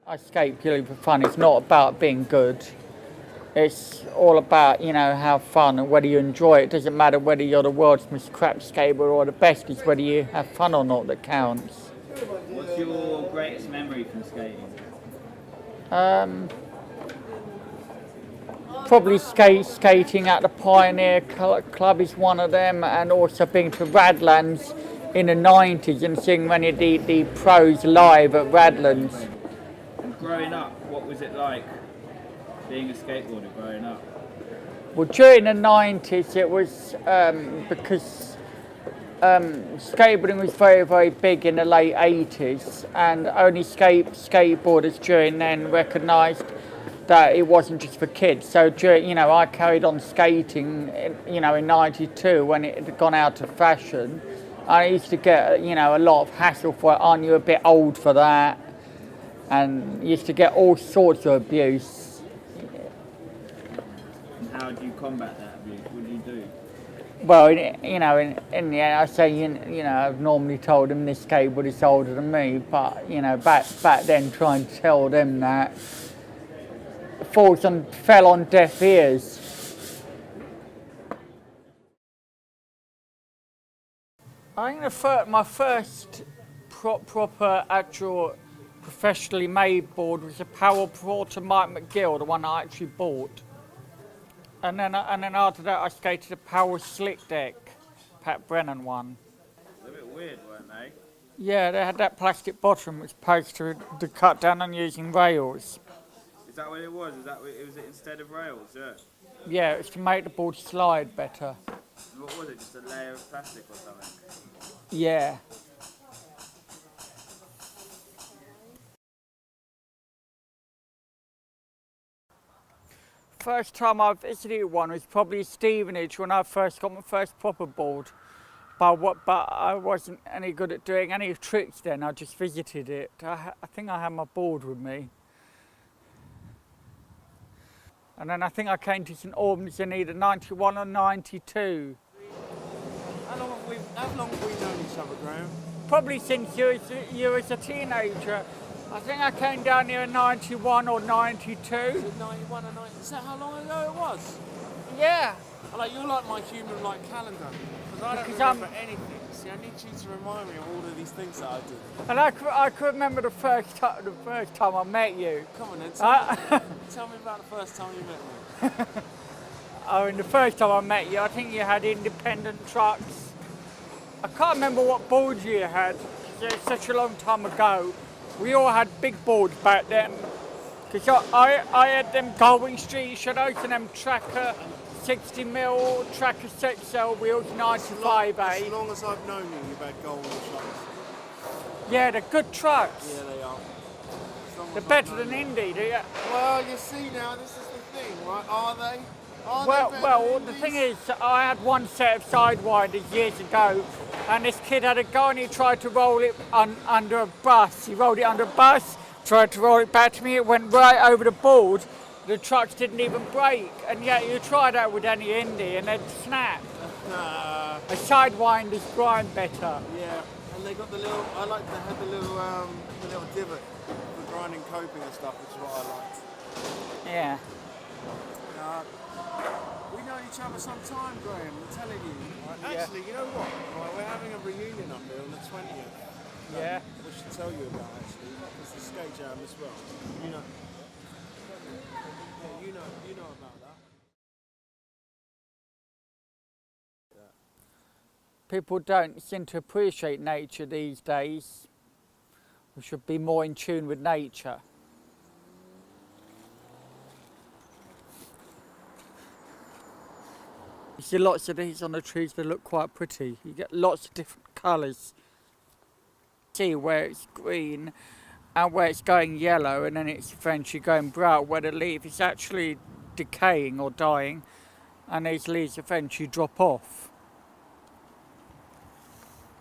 I skate purely for fun. It's not about being good. It's all about, have fun and whether you enjoy it. It doesn't matter whether you're the world's most crap skateboarder or the best. It's whether you have fun or not that counts. What's your greatest memory from skating? Probably skating at the Pioneer Club is one of them, and also being to Radlands in the 90s and seeing many of the pros live at Radlands. And growing up, what was it like being a skateboarder growing up? Well, during the 90s it was because skateboarding was very, very big in the late 80s, and only skateboarders during then recognised that it wasn't just for kids. So, I carried on skating, in 92 when it had gone out of fashion. I used to get, a lot of hassle for it. Aren't you a bit old for that? And used to get all sorts of abuse. And how do you combat that abuse? What do you do? Well, in the end, I say, I've normally told them this skateboard is older than me, but, back then trying to tell them that fell on deaf ears. I think my first proper actual professionally made board was a Power Porter Mike McGill, the one I actually bought. And then after that I skated a Power Slick Deck, Pat Brennan one. They're a bit weird, weren't they? Yeah, they had that plastic bottom which opposed to cut down on using rails. Is that what it was? Was it instead of rails? Yeah. Yeah, it's to make the board slide better. What was it? Just a layer of plastic or something? Yeah. First time I visited one was probably Stevenage when I first got my first proper board. But I wasn't any good at doing any tricks then. I just visited it. I think I had my board with me. And then I think I came to St Albans in either 91 or 92. How long have we known each other, Graeme? Probably since you was a teenager. I think I came down here in 91 or 92. Is it 91 or 90? Is that how long ago it was? Yeah. You're like my human calendar. Because I don't remember anything. See, I need you to remind me of all of these things that I did. And I could remember the first time I met you. Come on then, tell me about the first time you met me. The first time I met you, I think you had independent trucks. I can't remember what boards you had, because it was such a long time ago. We all had big boards back then. Because I had them Galway Street shadows and them Tracker 60mm, Tracker set cell wheels 95A. As long as I've known you, you've had Galway trucks. Yeah, they're good trucks. Yeah, they are. They're better than Indy, Well, you see now, this is the thing, right? Are they? Well, the thing is, I had one set of sidewinders years ago, and this kid had a go and he tried to roll it under a bus. He rolled it under a bus, tried to roll it back to me, it went right over the board. The trucks didn't even break, and yet you try that with any Indy and they'd snap. A sidewinder's grind better. Yeah, and they got the little, I like they had the little divot for grinding coping and stuff, which is what I liked. Yeah. We've known each other some time, Graeme, I'm telling you. Right? Yeah. Actually, you know what? Right, we're having a reunion up here on the 20th. Yeah. We should tell you about, actually. It's the skate jam as well. You know. Yeah, you know about that. People don't seem to appreciate nature these days. We should be more in tune with nature. You see lots of these on the trees, they look quite pretty. You get lots of different colours. See where it's green and where it's going yellow, and then it's eventually going brown, where the leaf is actually decaying or dying, and these leaves eventually drop off.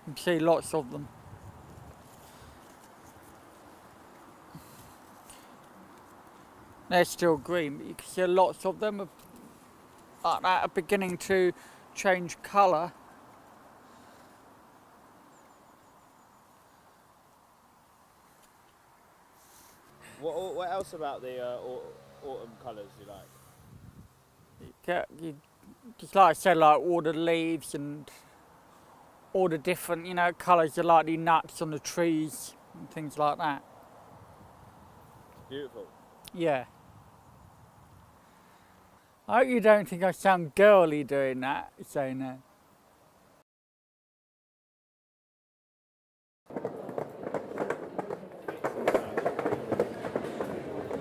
You can see lots of them. They're still green, but you can see lots of them are beginning to change colour. What else about the autumn colours you like? You, just like I said, like all the leaves and all the different, you know, colours, you like the nuts on the trees and things like that. Beautiful. Yeah. I hope you don't think I sound girly doing that, saying that.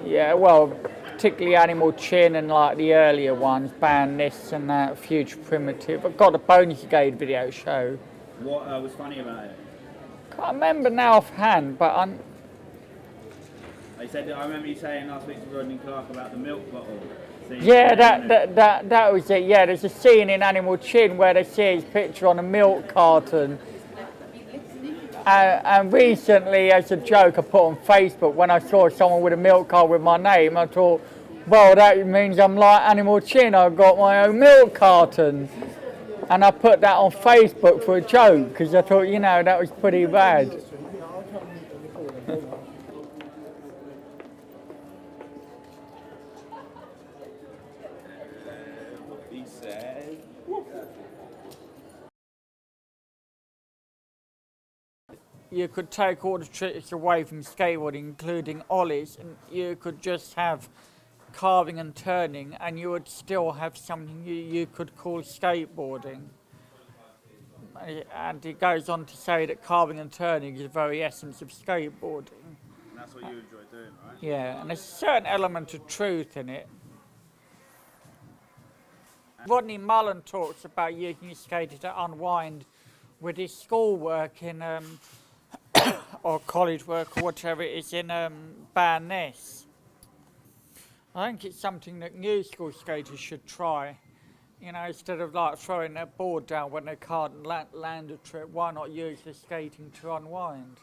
Yeah, well, particularly Animal Chin and like the earlier ones, Band This and that, Future Primitive. I've got a Bonus Brigade video show. What was funny about it? Can't remember now offhand, but I remember you saying last week to Rodney Clark about the milk bottle. yeah, that was it. Yeah, there's a scene in Animal Chin where they see his picture on a milk carton. And recently, as a joke, I put on Facebook when I saw someone with a milk carton with my name, I thought, well, that means I'm like Animal Chin, I've got my own milk carton. And I put that on Facebook for a joke, because I thought, you know, that was pretty bad. He said. You could take all the tricks away from skateboarding, including ollies, and you could just have carving and turning, and you would still have something you could call skateboarding. And it goes on to say that carving and turning is the very essence of skateboarding. And that's what you enjoy doing, right? Yeah, and there's a certain element of truth in it. Rodney Mullen talks about using his skater to unwind with his schoolwork in, or college work or whatever it is in Band This. I think it's something that new school skaters should try. You know, instead of like throwing their board down when they can't land a trick, why not use the skating to unwind?